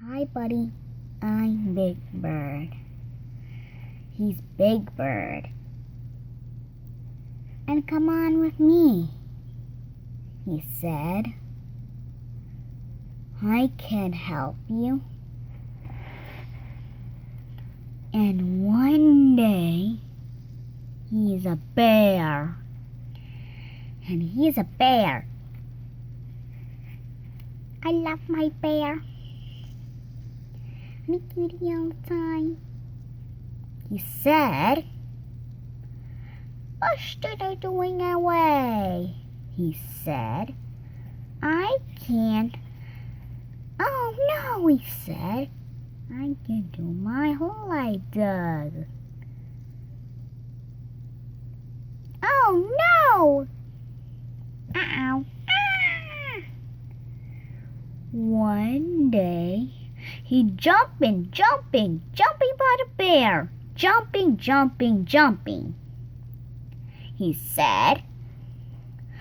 Hi, buddy. I'm Big Bird. He's Big Bird. And come on with me, he said. I can help you. And one day, he's a bear. And he's a bear. I love my bear. Me cutie all the time. He said, "What are they doing away?" he said. "I can't." "Oh no," he said. "I can do my hole I dug." "Oh no!" Uh-oh. Ah! One day, he jumping by the bear. Jumping. He said,